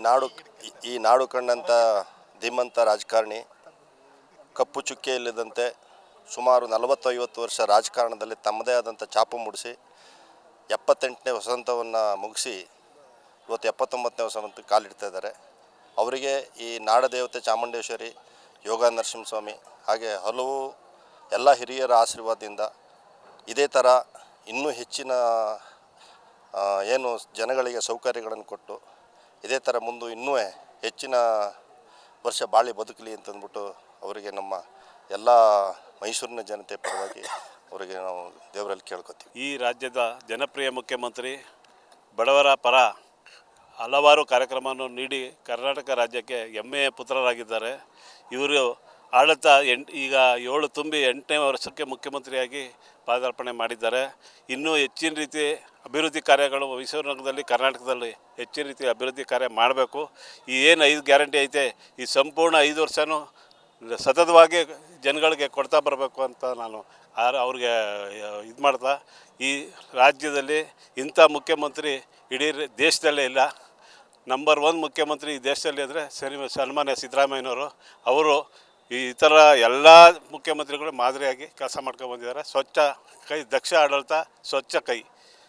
ನಾಡು ಕಂಡಂಥ ಧೀಮಂತ ರಾಜಕಾರಣಿ, ಕಪ್ಪು ಚುಕ್ಕೆ ಇಲ್ಲದಂತೆ ಸುಮಾರು 40-50 ವರ್ಷ ರಾಜಕಾರಣದಲ್ಲಿ ತಮ್ಮದೇ ಆದಂಥ ಛಾಪು ಮೂಡಿಸಿ 78ನೇ ವಸಂತವನ್ನು ಮುಗಿಸಿ ಇವತ್ತು 79ನೇ ವಸಂತಕ್ಕೆ ಕಾಲಿಡ್ತಾ ಇದ್ದಾರೆ. ಅವರಿಗೆ ಈ ನಾಡದೇವತೆ ಚಾಮುಂಡೇಶ್ವರಿ, ಯೋಗ ನರಸಿಂಹಸ್ವಾಮಿ ಹಾಗೆ ಹಲವು ಎಲ್ಲ ಹಿರಿಯರ ಆಶೀರ್ವಾದದಿಂದ ಇದೇ ಥರ ಇನ್ನೂ ಹೆಚ್ಚಿನ ಏನು ಜನಗಳಿಗೆ ಸೌಕರ್ಯಗಳನ್ನು ಕೊಟ್ಟು ಇದೇ ಥರ ಮುಂದೆ ಇನ್ನೂ ಹೆಚ್ಚಿನ ವರ್ಷ ಬಾಳಿ ಬದುಕಲಿ ಅಂತಂದ್ಬಿಟ್ಟು ಅವರಿಗೆ ನಮ್ಮ ಎಲ್ಲ ಮೈಸೂರಿನ ಜನತೆ ಪರವಾಗಿ ಅವರಿಗೆ ನಾವು ದೇವರಲ್ಲಿ ಕೇಳ್ಕೊತೀವಿ. ಈ ರಾಜ್ಯದ ಜನಪ್ರಿಯ ಮುಖ್ಯಮಂತ್ರಿ ಬಡವರ ಪರ ಹಲವಾರು ಕಾರ್ಯಕ್ರಮವನ್ನು ನೀಡಿ ಕರ್ನಾಟಕ ರಾಜ್ಯಕ್ಕೆ ಹೆಮ್ಮೆಯ ಪುತ್ರರಾಗಿದ್ದಾರೆ. ಇವರು ಆಡಳಿತ ಈಗ 7 ತುಂಬಿ 8ನೇ ವರ್ಷಕ್ಕೆ ಮುಖ್ಯಮಂತ್ರಿಯಾಗಿ ಪಾದಾರ್ಪಣೆ ಮಾಡಿದ್ದಾರೆ. ಇನ್ನೂ ಹೆಚ್ಚಿನ ರೀತಿ ಅಭಿವೃದ್ಧಿ ಕಾರ್ಯಗಳು ಮೈಸೂರು ನಗರದಲ್ಲಿ, ಕರ್ನಾಟಕದಲ್ಲಿ ಹೆಚ್ಚಿನ ರೀತಿ ಅಭಿವೃದ್ಧಿ ಕಾರ್ಯ ಮಾಡಬೇಕು. ಈ ಏನು 5 ಗ್ಯಾರಂಟಿ ಐತೆ, ಈ ಸಂಪೂರ್ಣ 5 ವರ್ಷವೂ ಸತತವಾಗಿ ಜನಗಳಿಗೆ ಕೊಡ್ತಾ ಬರಬೇಕು ಅಂತ ನಾನು ಅವ್ರಿಗೆ ಇದು ಮಾಡ್ತಾ, ಈ ರಾಜ್ಯದಲ್ಲಿ ಇಂಥ ಮುಖ್ಯಮಂತ್ರಿ ಇಡೀ ದೇಶದಲ್ಲೇ ಇಲ್ಲ. ನಂಬರ್ 1 ಮುಖ್ಯಮಂತ್ರಿ ಈ ದೇಶದಲ್ಲಿ ಅಂದರೆ ಸನ್ಮಾನ್ಯ ಸಿದ್ದರಾಮಯ್ಯನವರು. ಅವರು ಈ ಥರ ಎಲ್ಲ ಮುಖ್ಯಮಂತ್ರಿಗಳು ಮಾದರಿಯಾಗಿ ಕೆಲಸ ಮಾಡ್ಕೊಂಡು ಬಂದಿದ್ದಾರೆ. ಸ್ವಚ್ಛ ಕೈ, ದಕ್ಷ ಆಡಳಿತ, ಸ್ವಚ್ಛ ಕೈ.